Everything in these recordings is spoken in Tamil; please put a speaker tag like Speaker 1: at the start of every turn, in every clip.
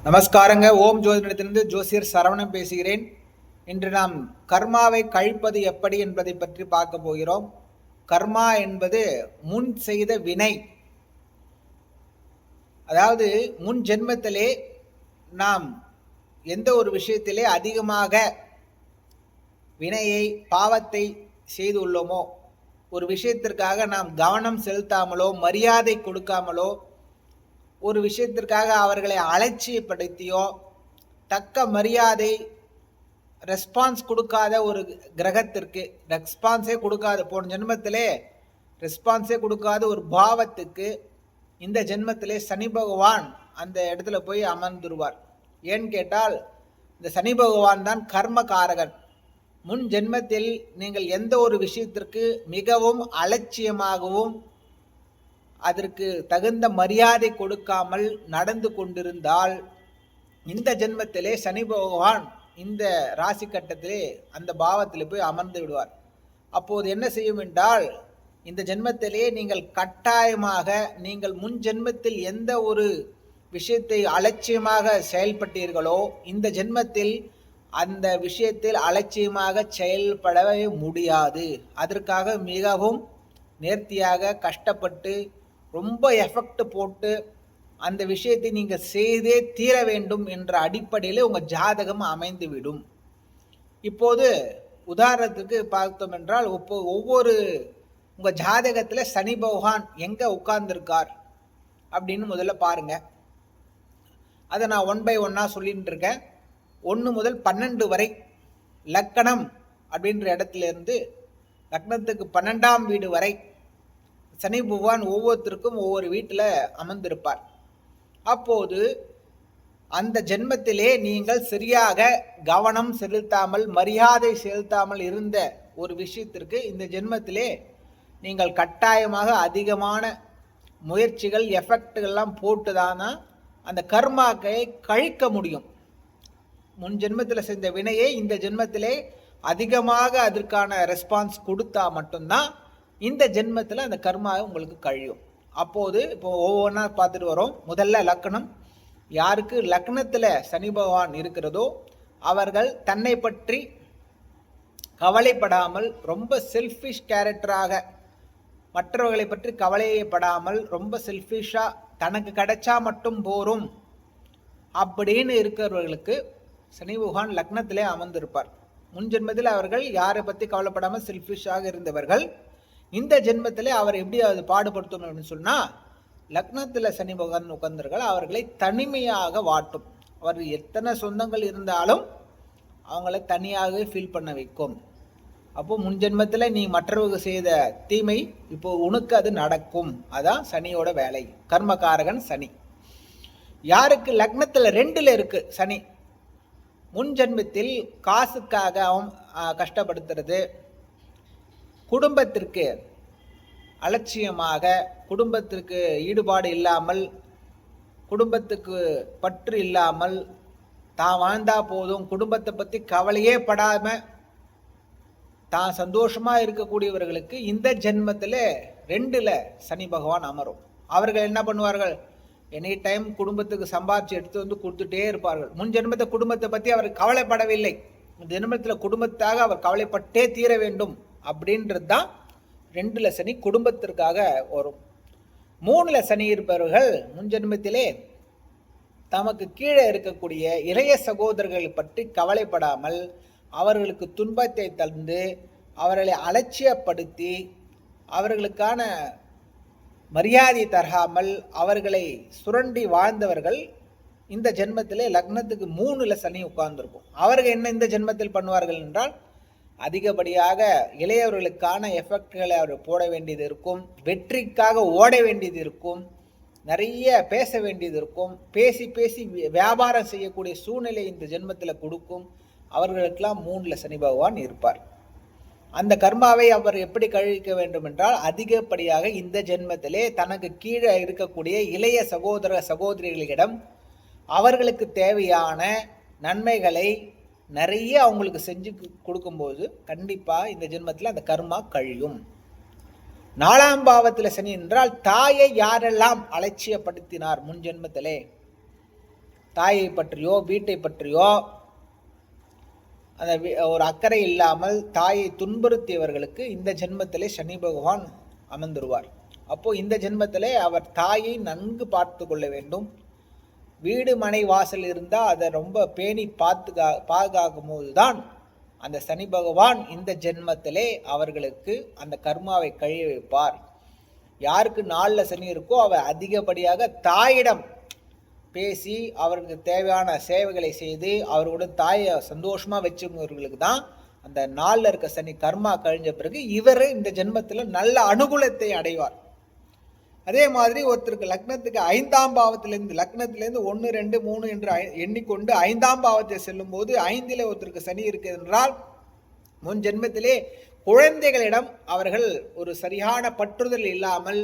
Speaker 1: நமஸ்காரங்க. ஓம் ஜோதிடத்திலிருந்து ஜோசியர் சரவணன் பேசுகிறேன். இன்று நாம் கர்மாவை கழிப்பது எப்படி என்பதை பற்றி பார்க்க போகிறோம். கர்மா என்பது முன் செய்த வினை. அதாவது முன் ஜென்மத்திலே நாம் எந்த ஒரு விஷயத்திலே அதிகமாக வினையை பாவத்தை செய்துள்ளோமோ, ஒரு விஷயத்திற்காக நாம் கவனம் செலுத்தாமலோ மரியாதை கொடுக்காமலோ, ஒரு விஷயத்திற்காக அவர்களை அலட்சியப்படுத்தியோ, தக்க மரியாதை ரெஸ்பான்ஸ் கொடுக்காத ஒரு கிரகத்திற்கு ரெஸ்பான்ஸே கொடுக்காத, போன ஜென்மத்திலே ரெஸ்பான்ஸே கொடுக்காத ஒரு பாவத்துக்கு இந்த ஜென்மத்திலே சனி பகவான் அந்த இடத்துல போய் அமர்ந்துருவார். ஏன்னு கேட்டால், இந்த சனி பகவான் தான் கர்மகாரகன். முன் ஜென்மத்தில் நீங்கள் எந்த ஒரு விஷயத்திற்கு மிகவும் அலட்சியமாகவும் அதற்கு தகுந்த மரியாதை கொடுக்காமல் நடந்து கொண்டிருந்தால், இந்த ஜென்மத்திலே சனி பகவான் இந்த ராசி கட்டத்திலே அந்த பாவத்தில் போய் அமர்ந்து விடுவார். அப்போது என்ன செய்யும் என்றால், இந்த ஜென்மத்திலே நீங்கள் கட்டாயமாக நீங்கள் முன் ஜென்மத்தில் எந்த ஒரு விஷயத்தை அலட்சியமாக செயல்பட்டீர்களோ, இந்த ஜென்மத்தில் அந்த விஷயத்தில் அலட்சியமாக செயல்படவே முடியாது. அதற்காக மிகவும் நேர்த்தியாக கஷ்டப்பட்டு ரொம்ப எஃபெக்ட் போட்டு அந்த விஷயத்தை நீங்கள் செய்தே தீர வேண்டும் என்ற அடிப்படையில் உங்கள் ஜாதகம் அமைந்துவிடும். இப்போது உதாரணத்துக்கு பார்த்தோம் என்றால், ஒவ்வொரு உங்கள் ஜாதகத்தில் சனி பகவான் எங்கே உட்கார்ந்துருக்கார் அப்படின்னு முதல்ல பாருங்க. அதை நான் 1 by 1 சொல்லிட்டு இருக்கேன். 1 முதல் 12 வரை லக்கணம் அப்படின்ற இடத்துல இருந்து லக்னத்துக்கு 12ஆம் வீடு வரை சனி பகவான் ஒவ்வொருத்தருக்கும் ஒவ்வொரு வீட்டில் அமர்ந்திருப்பார். அப்போது அந்த ஜென்மத்திலே நீங்கள் சரியாக கவனம் செலுத்தாமல் மரியாதை செலுத்தாமல் இருந்த ஒரு விஷயத்திற்கு இந்த ஜென்மத்திலே நீங்கள் கட்டாயமாக அதிகமான முயற்சிகள் எஃபெக்டுகள்லாம் போட்டு தானா அந்த கர்மாக்கை கழிக்க முடியும். முன் ஜென்மத்தில் செஞ்ச வினையை இந்த ஜென்மத்திலே அதிகமாக அதற்கான ரெஸ்பான்ஸ் கொடுத்தா மட்டும்தான் இந்த ஜென்மத்தில் அந்த கர்மாவை உங்களுக்கு கழியும். அப்போது இப்போ ஒவ்வொன்றா பார்த்துட்டு வரோம். முதல்ல லக்னம். யாருக்கு லக்னத்தில் சனி பகவான் இருக்கிறதோ அவர்கள் தன்னை பற்றி கவலைப்படாமல், ரொம்ப செல்ஃபிஷ் கேரக்டராக, மற்றவர்களை பற்றி கவலைப்படாமல் ரொம்ப செல்ஃபிஷாக தனக்கு கிடைச்சா மட்டும் போரும் அப்படின்னு இருக்கிறவர்களுக்கு சனி பகவான் லக்னத்திலே அமர்ந்திருப்பார். முன் ஜென்மத்தில் அவர்கள் யாரை பற்றி கவலைப்படாமல் செல்ஃபிஷாக இருந்தவர்கள். இந்த ஜென்மத்தில் அவர் எப்படி அது பாடுபடுத்தும் அப்படின்னு சொன்னால், லக்னத்தில் சனி பகவான் உட்கார்ந்தார்கள் அவர்களை தனிமையாக வாட்டும். அவர் எத்தனை சொந்தங்கள் இருந்தாலும் அவங்கள தனியாக ஃபீல் பண்ண வைக்கும். அப்போ முன் ஜென்மத்தில் நீ மற்றவர்கள் செய்த தீமை இப்போ உனக்கு அது நடக்கும். அதான் சனியோட வேலை. கர்மகாரகன் சனி. யாருக்கு லக்னத்தில் 2ல் இருக்கு சனி, முன் ஜென்மத்தில் காசுக்காக கஷ்டப்படுத்துறது, குடும்பத்திற்கு அலட்சியமாக, குடும்பத்திற்கு ஈடுபாடு இல்லாமல், குடும்பத்துக்கு பற்று இல்லாமல், தான் வாழ்ந்தா போதும், குடும்பத்தை பற்றி கவலையே படாமல் தான் சந்தோஷமாக இருக்கக்கூடியவர்களுக்கு இந்த ஜென்மத்தில் 2ல் சனி பகவான் அமரும். அவர்கள் என்ன பண்ணுவார்கள், எனி டைம் குடும்பத்துக்கு சம்பாதிச்சு எடுத்து வந்து கொடுத்துட்டே இருப்பார்கள். முன் ஜென்மத்தை குடும்பத்தை பற்றி அவர் கவலைப்படவில்லை. இந்த ஜென்மத்தில் குடும்பத்தாக அவர் கவலைப்பட்டே தீர வேண்டும் அப்படின்றது தான் 2ல் சனி குடும்பத்திற்காக வரும். 3ல் சனி இருப்பவர்கள் முன் ஜென்மத்திலே தமக்கு கீழே இருக்கக்கூடிய இளைய சகோதரர்களை பற்றி கவலைப்படாமல் அவர்களுக்கு துன்பத்தை தந்து அவர்களை அலட்சியப்படுத்தி அவர்களுக்கான மரியாதை தராமல் அவர்களை சுரண்டி வாழ்ந்தவர்கள் இந்த ஜென்மத்திலே லக்னத்துக்கு 3ல் சனி உட்கார்ந்துருக்கும். அவர்கள் என்ன இந்த ஜென்மத்தில் பண்ணுவார்கள் என்றால், அதிகப்படியாக இளையவர்களுக்கான எஃபெக்ட்களை அவர் போட வேண்டியது இருக்கும், வெற்றிக்காக ஓட வேண்டியது இருக்கும், நிறைய பேச வேண்டியது இருக்கும், பேசி பேசி வியாபாரம் செய்யக்கூடிய சூழ்நிலை இந்த ஜென்மத்தில் கொடுக்கும். அவர்களுக்கெல்லாம் 3ல் சனி பகவான் இருப்பார். அந்த கர்மாவை அவர் எப்படி கழிக்க வேண்டும் என்றால், அதிகப்படியாக இந்த ஜென்மத்திலே தனக்கு கீழே இருக்கக்கூடிய இளைய சகோதர சகோதரிகளிடம் அவர்களுக்கு தேவையான நன்மைகளை நிறைய அவங்களுக்கு செஞ்சு கொடுக்கும்போது கண்டிப்பாக இந்த ஜென்மத்தில் அந்த கர்மா கழியும். 4ஆம் பாவத்தில் சனி என்றால், தாயை யாரெல்லாம் அலட்சியப்படுத்தினார் முன் ஜென்மத்திலே, தாயை பற்றியோ வீட்டை பற்றியோ அந்த ஒரு அக்கறை இல்லாமல் தாயை துன்புறுத்தியவர்களுக்கு இந்த ஜென்மத்திலே சனி பகவான் அமர்ந்துருவார். அப்போது இந்த ஜென்மத்திலே அவர் தாயை நன்கு பார்த்து கொள்ள வேண்டும். வீடு மனை வாசல் இருந்தால் அதை ரொம்ப பேணி பாதுகாக்கும் போது தான் அந்த சனி பகவான் இந்த ஜென்மத்திலே அவர்களுக்கு அந்த கர்மாவை கழிய வைப்பார். யாருக்கு 4 சனி இருக்கோ அவர் அதிகப்படியாக தாயிடம் பேசி அவருக்கு தேவையான சேவைகளை செய்து அவர்களுடன் தாயை சந்தோஷமாக வச்சுக்கிறவர்களுக்கு தான் அந்த 4 இருக்க சனி கர்மா கழிஞ்ச பிறகு இவர் இந்த ஜென்மத்தில் நல்ல அனுகூலத்தை அடைவார். அதே மாதிரி ஒருத்தருக்கு லக்னத்துக்கு 5ஆம் பாவத்திலேருந்து லக்னத்திலேருந்து 1, 2, 3 என்று எண்ணிக்கொண்டு 5ஆம் பாவத்தை செல்லும் போது 5ல் ஒருத்தருக்கு சனி இருக்குது என்றால் முன் ஜென்மத்திலே குழந்தைகளிடம் அவர்கள் ஒரு சரியான பற்றுதல் இல்லாமல்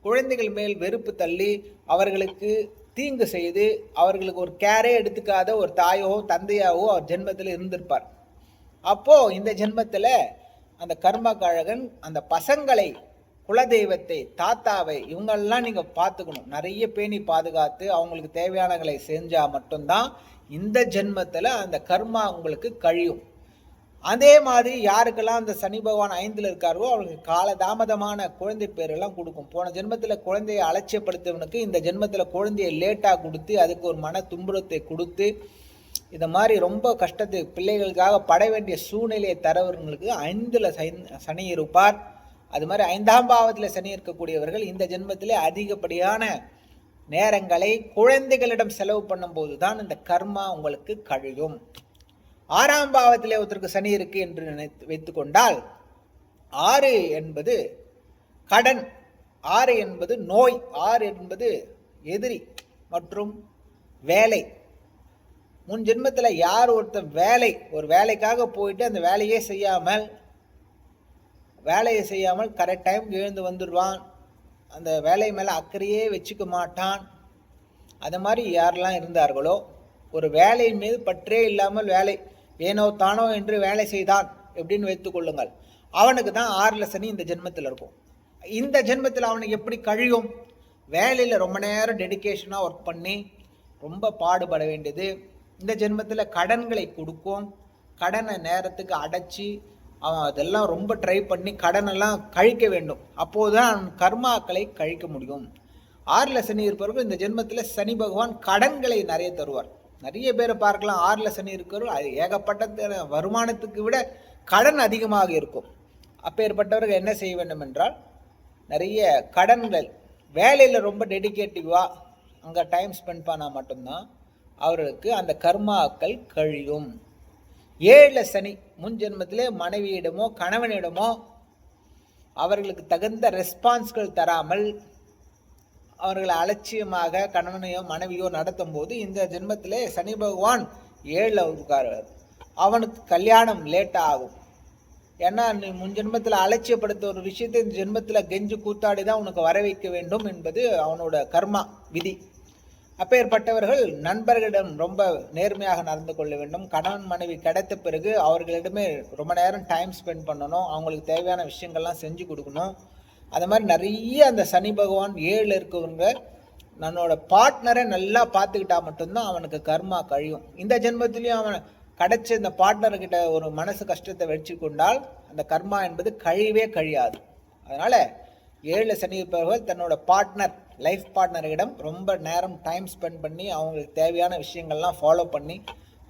Speaker 1: குழந்தைகள் மேல் வெறுப்பு தள்ளி அவர்களுக்கு தீங்கு செய்து அவர்களுக்கு ஒரு கேரே எடுத்துக்காத ஒரு தாயோ தந்தையாவோ அவர் ஜென்மத்தில் இருந்திருப்பார். அப்போது இந்த ஜென்மத்தில் அந்த கர்மகாரகன் அந்த பசங்களை, குலதெய்வத்தை, தாத்தாவை இவங்களெல்லாம் நீங்கள் பார்த்துக்கணும். நிறைய பேணி பாதுகாத்து அவங்களுக்கு தேவையானங்களை செஞ்சால் மட்டும்தான் இந்த ஜென்மத்தில் அந்த கர்மா உங்களுக்கு கழியும். அதே மாதிரி யாருக்கெல்லாம் அந்த சனி பகவான் 5ல் இருக்காரோ அவங்களுக்கு காலதாமதமான குழந்தை பேரெல்லாம் கொடுக்கும். போன ஜென்மத்தில் குழந்தையை அலட்சியப்படுத்தவனுக்கு இந்த ஜென்மத்தில் குழந்தையை லேட்டாக கொடுத்து அதுக்கு ஒரு மன துன்புறத்தை கொடுத்து இந்த மாதிரி ரொம்ப கஷ்டத்தை பிள்ளைகளுக்காக பட வேண்டிய சூழ்நிலையை தரவர்களுக்கு 5ல் சனி இருப்பார். அது மாதிரி 5ஆம் பாவத்தில் சனி இருக்கக்கூடியவர்கள் இந்த ஜென்மத்திலே அதிகப்படியான நேரங்களை குழந்தைகளிடம் செலவு பண்ணும்போது தான் இந்த கர்மா உங்களுக்கு கழியும். 6ஆம் பாவத்திலே ஒருத்தருக்கு சனி இருக்கு என்று வைத்துக்கொண்டால் 6 என்பது கடன், 6 என்பது நோய், 6 என்பது எதிரி மற்றும் வேலை. முன் ஜென்மத்தில் யார் ஒருத்தர் ஒரு வேலைக்காக போயிட்டு அந்த வேலையே செய்யாமல் கரெக்ட் டைம் எழுந்து வந்துடுவான், அந்த வேலை மேலே அக்கறையே வச்சுக்க மாட்டான், அது மாதிரி யாரெல்லாம் இருந்தார்களோ ஒரு வேலையின் மீது பற்றே இல்லாமல் வேலை ஏனோ தானோ என்று வேலை செய்தான் எப்படின்னு வைத்துக்கொள்ளுங்கள், அவனுக்கு தான் 6ல் சனி இந்த ஜென்மத்தில் இருக்கும். இந்த ஜென்மத்தில் அவனுக்கு எப்படி கழியும்? வேலையில் ரொம்ப நேரம் டெடிக்கேஷனாக ஒர்க் பண்ணி ரொம்ப பாடுபட வேண்டியது. இந்த ஜென்மத்தில் கடன்களை கொடுக்கும், கடனை நேரத்துக்கு அடைச்சி அவன் அதெல்லாம் ரொம்ப ட்ரை பண்ணி கடனெல்லாம் கழிக்க வேண்டும். அப்போது தான் கர்மாக்களை கழிக்க முடியும். 6ல் சனி இருப்பவர்கள் இந்த ஜென்மத்தில் சனி பகவான் கடன்களை நிறைய தருவார். நிறைய பேரை பார்க்கலாம், 6ல் சனி இருக்கிறவர்கள் அது ஏகப்பட்ட வருமானத்துக்கு விட கடன் அதிகமாக இருக்கும். அப்பேற்பட்டவர்கள் என்ன செய்ய வேண்டும் என்றால் நிறைய கடன்கள், வேலையில் ரொம்ப டெடிக்கேட்டிவாக அங்கே டைம் ஸ்பெண்ட் பண்ணால் மட்டும்தான் அவர்களுக்கு அந்த கர்மாக்கள் கழியும். 7ல் சனி முன் ஜென்மத்திலே மனைவியிடமோ கணவனிடமோ அவர்களுக்கு தகுந்த ரெஸ்பான்ஸ்கள் தராமல் அவர்களை அலட்சியமாக கணவனையோ மனைவியோ நடத்தும் போது இந்த ஜென்மத்திலே சனி பகவான் 7ல் இருக்கார். அவனுக்கு கல்யாணம் லேட்டாக ஆகும். ஏன்னா நீ முன் ஜென்மத்தில் அலட்சியப்படுத்த ஒரு விஷயத்தை இந்த ஜென்மத்தில் கெஞ்சு கூத்தாடி தான் உனக்கு வர வைக்க வேண்டும் என்பது அவனோட கர்மா விதி. அப்பேற்பட்டவர்கள் நண்பர்களிடம் ரொம்ப நேர்மையாக நடந்து கொள்ள வேண்டும். கணவன் மனைவி கிடைத்த பிறகு அவர்களிடமே ரொம்ப நேரம் டைம் ஸ்பெண்ட் பண்ணணும், அவங்களுக்கு தேவையான விஷயங்கள்லாம் செஞ்சு கொடுக்கணும். அது மாதிரி நிறைய அந்த சனி பகவான் 7ல் இருக்கவங்க தன்னோட பார்ட்னரை நல்லா பார்த்துக்கிட்டா மட்டும்தான் அவனுக்கு கர்மா கழியும். இந்த ஜென்மத்திலையும் அவன் கிடைச்ச இந்த பார்ட்னர்கிட்ட ஒரு மனசு கஷ்டத்தை வச்சு கொண்டால் அந்த கர்மா என்பது கழிவே கழியாது. அதனால் 7ல் சனி இருப்பவர்கள் தன்னோட லைஃப் பார்ட்னரிடம் ரொம்ப நேரம் டைம் ஸ்பெண்ட் பண்ணி அவங்களுக்கு தேவையான விஷயங்கள்லாம் ஃபாலோ பண்ணி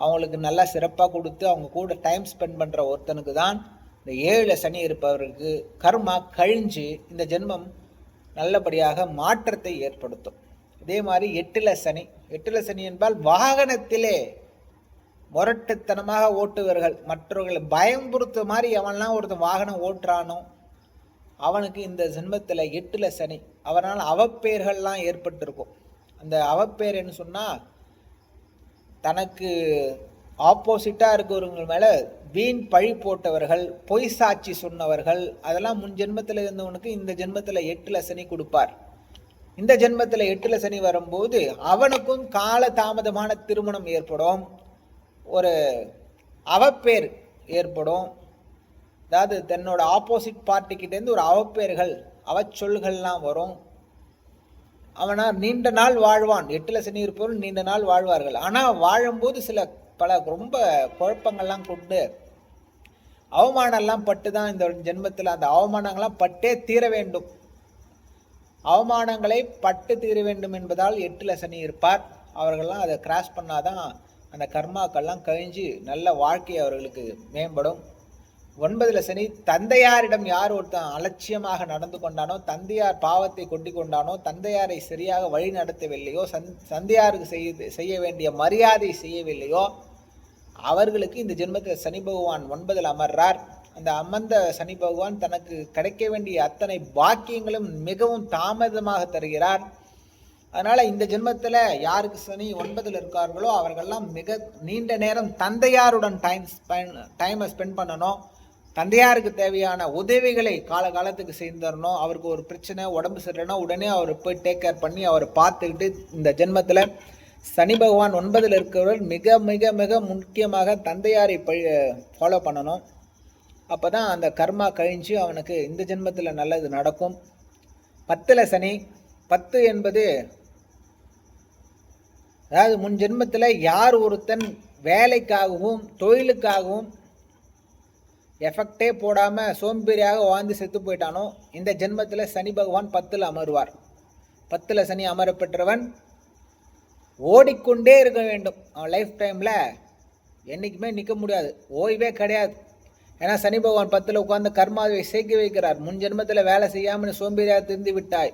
Speaker 1: அவங்களுக்கு நல்லா சிறப்பாக கொடுத்து அவங்க கூட டைம் ஸ்பெண்ட் பண்ணுற ஒருத்தனுக்கு தான் இந்த 7ல் சனி இருப்பவர்களுக்கு கர்மா கழிஞ்சு இந்த ஜென்மம் நல்லபடியாக மாற்றத்தை ஏற்படுத்தும். இதே மாதிரி 8ல் சனி என்பால் வாகனத்திலே முரட்டுத்தனமாக ஓட்டுவர்கள், மற்றவர்களை பயம்புறுத்த மாதிரி எவன்லாம் ஒருத்தன் வாகனம் ஓட்டுறானோ அவனுக்கு இந்த ஜென்மத்தில் 8ல் சனி, அவனால் அவப்பேர்கள்லாம் ஏற்பட்டிருக்கும். அந்த அவப்பேர் என்ன சொன்னால் தனக்கு ஆப்போசிட்டாக இருக்கிறவங்க மேலே வீண் பழி போட்டவர்கள், பொய் சாட்சி சொன்னவர்கள், அதெல்லாம் முன் ஜென்மத்தில் இருந்தவனுக்கு இந்த ஜென்மத்தில் 8ல் சனி கொடுப்பார். இந்த ஜென்மத்தில் 8ல் சனி வரும்போது அவனுக்கும் கால தாமதமான திருமணம் ஏற்படும், ஒரு அவப்பேர் ஏற்படும். அதாவது தன்னோட ஆப்போசிட் பார்ட்டிக்கிட்டேருந்து ஒரு அவப்பேர்கள் அவச்சொல்கள்லாம் வரும். அவனால் நீண்ட நாள் வாழ்வான். 8ல் சனி இருப்பவர்கள் நீண்ட நாள் வாழ்வார்கள். ஆனால் வாழும்போது பல ரொம்ப குழப்பங்கள்லாம் கொண்டு அவமானம்லாம் பட்டு தான் இந்த ஜென்மத்தில் அந்த அவமானங்கள்லாம் பட்டே தீர வேண்டும். அவமானங்களை பட்டு தீர வேண்டும் என்பதால் 8ல் சனி இருப்பார். அவர்கள்லாம் அதை கிராஸ் பண்ணாதான் அந்த கர்மாக்கள்லாம் கழிஞ்சு நல்ல வாழ்க்கை அவர்களுக்கு மேம்படும். 9ல் சனி தந்தையாரிடம் யார் ஒருத்தன் அலட்சியமாக நடந்து கொண்டானோ, தந்தையார் பாவத்தை கொண்டு கொண்டானோ, தந்தையாரை சரியாக வழி நடத்தவில்லையோ, தந்தையாருக்கு செய்ய வேண்டிய மரியாதை செய்யவில்லையோ, அவர்களுக்கு இந்த ஜென்மத்தில் சனி பகவான் 9ல் அமர்றார். அந்த அமர்ந்த சனி பகவான் தனக்கு கிடைக்க வேண்டிய அத்தனை பாக்கியங்களும் மிகவும் தாமதமாக தருகிறார். அதனால் இந்த ஜென்மத்தில் யாருக்கு சனி 9ல் இருக்கார்களோ அவர்கள்லாம் மிக நீண்ட நேரம் தந்தையாருடன் டைமை ஸ்பெண்ட் பண்ணணும். தந்தையாருக்கு தேவையான உதவிகளை காலகாலத்துக்கு செய்து தரணும். அவருக்கு ஒரு பிரச்சனை, உடம்பு சரியில்லைன்னா உடனே அவர் போய் டேக் கேர் பண்ணி அவரை பார்த்துக்கிட்டு இந்த ஜென்மத்தில் சனி பகவான் 9ல் இருக்கிறவர்கள் மிக மிக மிக முக்கியமாக தந்தையாரை ஃபாலோ பண்ணணும். அப்போ தான் அந்த கர்மா கழிஞ்சு அவனுக்கு இந்த ஜென்மத்தில் நல்லது நடக்கும். 10ல் சனி 10 என்பது அதாவது முன் ஜென்மத்தில் யார் ஒருத்தன் வேலைக்காகவும் தொழிலுக்காகவும் எஃபெக்டே போடாமல் சோம்பேறியாக வாழ்ந்து செத்து போயிட்டானோ, இந்த ஜென்மத்தில் சனி பகவான் 10ல் அமருவார். 10ல் சனி அமர பெற்றவன் ஓடிக்கொண்டே இருக்க வேண்டும். அவன் லைஃப் டைமில் என்றைக்குமே நிற்க முடியாது, ஓய்வே கிடையாது. ஏன்னா சனி பகவான் 10ல் உட்கார்ந்து கர்மாவை சேர்க்க வைக்கிறார். முன் ஜென்மத்தில் வேலை செய்யாமல் சோம்பேறியாக திருந்து விட்டாய்,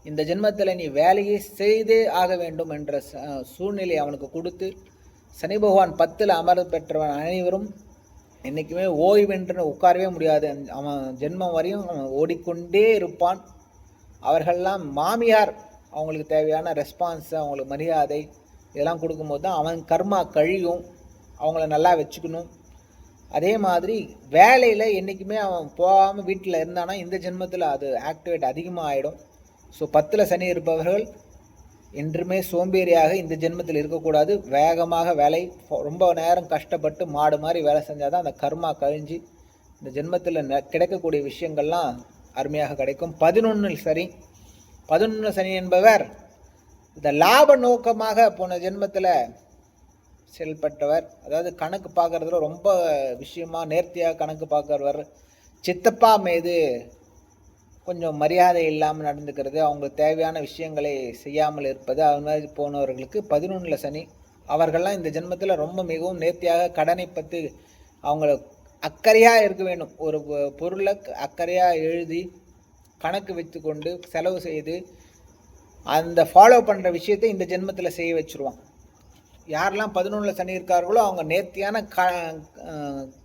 Speaker 1: இந்த ஜென்மத்தில் நீ வேலையை செய்தே ஆக வேண்டும் என்ற சூழ்நிலை அவனுக்கு கொடுத்து சனி பகவான் 10ல் அமர பெற்றவன் அனைவரும் என்றைக்குமே ஓய்வென்று உட்காரவே முடியாது. அவன் ஜென்மம் வரையும் அவன் ஓடிக்கொண்டே இருப்பான். அவர்களெல்லாம் மாமியார் அவங்களுக்கு தேவையான ரெஸ்பான்ஸு, அவங்களுக்கு மரியாதை இதெல்லாம் கொடுக்கும்போது தான் அவன் கர்மா கழியும். அவங்கள நல்லா வச்சுக்கணும். அதே மாதிரி வேலையில் என்றைக்குமே அவன் போகாமல் வீட்டில் இருந்தானா இந்த ஜென்மத்தில் அது ஆக்டிவேட் அதிகமாக ஆகிடும். ஸோ 10ல் சனி இருப்பவர்கள் என்றுமே சோம்பேறியாக இந்த ஜென்மத்தில் இருக்கக்கூடாது. வேகமாக வேலை, ரொம்ப நேரம் கஷ்டப்பட்டு மாடு மாதிரி வேலை செஞ்சால் தான் அந்த கர்மா கழிஞ்சு இந்த ஜென்மத்தில் கிடைக்கக்கூடிய விஷயங்கள்லாம் அருமையாக கிடைக்கும். 11ல் சனி 11 சனி என்பவர் இந்த லாப நோக்கமாக போன ஜென்மத்தில் செயல்பட்டவர். அதாவது கணக்கு பார்க்குறதுல ரொம்ப விஷயமாக நேர்த்தியாக கணக்கு பார்க்குறவர். சித்தப்பா மீது கொஞ்சம் மரியாதை இல்லாமல் நடந்துக்கிறது, அவங்களுக்கு தேவையான விஷயங்களை செய்யாமல் இருப்பது, அது மாதிரி போனவர்களுக்கு 11ல் சனி. அவர்கள்லாம் இந்த ஜென்மத்தில் ரொம்ப மிகவும் நேர்த்தியாக கடனை பற்றி அவங்கள அக்கறையாக இருக்க வேண்டும். ஒரு பொருளை அக்கறையாக எழுதி கணக்கு வைத்து கொண்டு செலவு செய்து அந்த ஃபாலோ பண்ணுற விஷயத்தை இந்த ஜென்மத்தில் செய்ய வச்சுருவான். யாரெல்லாம் 11ல் சனி இருக்கார்களோ அவங்க நேர்த்தியான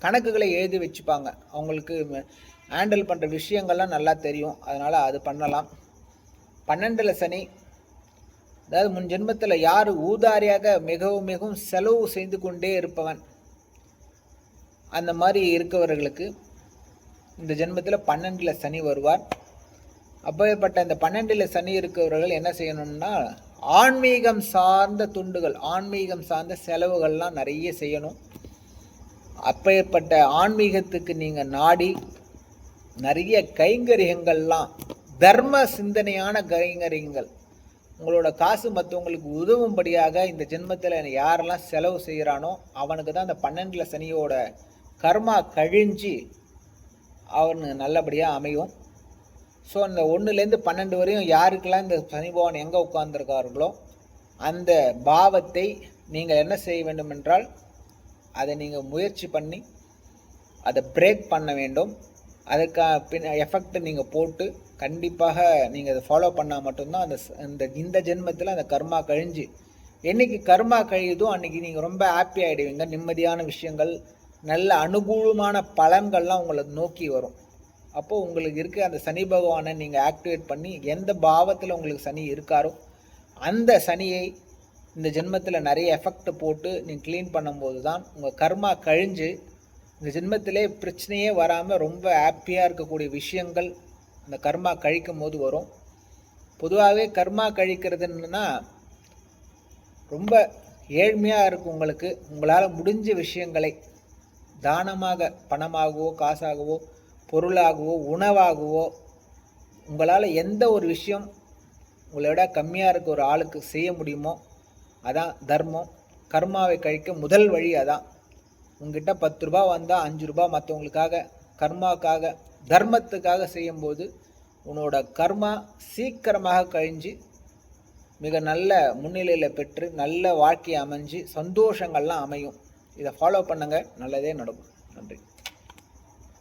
Speaker 1: கணக்குகளை எழுதி வச்சுப்பாங்க. அவங்களுக்கு ஹேண்டில் பண்ணுற விஷயங்கள்லாம் நல்லா தெரியும், அதனால் அது பண்ணலாம். 12ல் சனி அதாவது முன் ஜென்மத்தில் யார் ஊதாரியாக மிகவும் மிகவும் செலவு செய்து கொண்டே இருப்பவன், அந்த மாதிரி இருக்கவர்களுக்கு இந்த ஜென்மத்தில் 12ல் சனி வருவார். அப்பேற்பட்ட இந்த 12ல் சனி இருக்கவர்கள் என்ன செய்யணும்னா ஆன்மீகம் சார்ந்த துண்டுகள், ஆன்மீகம் சார்ந்த செலவுகள்லாம் நிறைய செய்யணும். அப்பேற்பட்ட ஆன்மீகத்துக்கு நீங்கள் நாடி நிறைய கைங்கரியங்கள்லாம், தர்ம சிந்தனையான கைங்கரியங்கள், உங்களோட காசு மற்றவங்களுக்கு உதவும்படியாக இந்த ஜென்மத்தில் யாரெல்லாம் செலவு செய்கிறானோ அவனுக்கு தான் அந்த 12ல் சனியோட கர்மா கழிஞ்சு அவனுக்கு நல்லபடியாக அமையும். ஸோ அந்த 1லேருந்து 12 வரையும் யாருக்கெல்லாம் இந்த சனி பகவான் எங்கே உட்கார்ந்துருக்கார்களோ அந்த பாவத்தை நீங்கள் என்ன செய்ய வேண்டும் என்றால் அதை நீங்கள் முயற்சி பண்ணி அதை பிரேக் பண்ண வேண்டும். அதுக்கு எஃபெக்ட் நீங்கள் போட்டு கண்டிப்பாக நீங்கள் அதை ஃபாலோ பண்ணால் மட்டும்தான் இந்த ஜென்மத்தில் அந்த கர்மா கழிஞ்சு என்றைக்கு கர்மா கழியுதோ அன்றைக்கி நீங்கள் ரொம்ப ஹாப்பி ஆகிடுவீங்க. நிம்மதியான விஷயங்கள், நல்ல அனுகூலமான பலன்கள்லாம் உங்களை நோக்கி வரும். அப்போது உங்களுக்கு இருக்க அந்த சனி பகவானை நீங்கள் ஆக்டிவேட் பண்ணி எந்த பாவத்தில் உங்களுக்கு சனி இருக்காரோ அந்த சனியை இந்த ஜென்மத்தில் நிறைய எஃபெக்ட் போட்டு நீங்கள் க்ளீன் பண்ணும்போது தான் உங்கள் கர்மா கழிஞ்சு இந்த ஜென்மத்திலே பிரச்சனையே வராமல் ரொம்ப ஹாப்பியாக இருக்கக்கூடிய விஷயங்கள் அந்த கர்மா கழிக்கும் போது வரும். பொதுவாகவே கர்மா கழிக்கிறதுன்னா ரொம்ப ஏழ்மையாக இருக்கும். உங்களுக்கு உங்களால் முடிஞ்ச விஷயங்களை தானமாக, பணமாகவோ காசாகவோ பொருளாகவோ உணவாகவோ உங்களால் எந்த ஒரு விஷயம் உங்களை விட கம்மியாக இருக்க ஒரு ஆளுக்கு செய்ய முடியுமோ அதான் தர்மம். கர்மாவை கழிக்க முதல் வழி அதான். உங்ககிட்ட 10 ரூபா வந்தால் 5 ரூபா மற்றவங்களுக்காக கர்மாவுக்காக தர்மத்துக்காக செய்யும்போது உன்னோட கர்மா சீக்கிரமாக கழிஞ்சு மிக நல்ல முன்னிலையில் பெற்று நல்ல வாழ்க்கையை அமைஞ்சு சந்தோஷங்கள்லாம் அமையும். இதை ஃபாலோ பண்ணுங்கள், நல்லதே நடக்கும். நன்றி.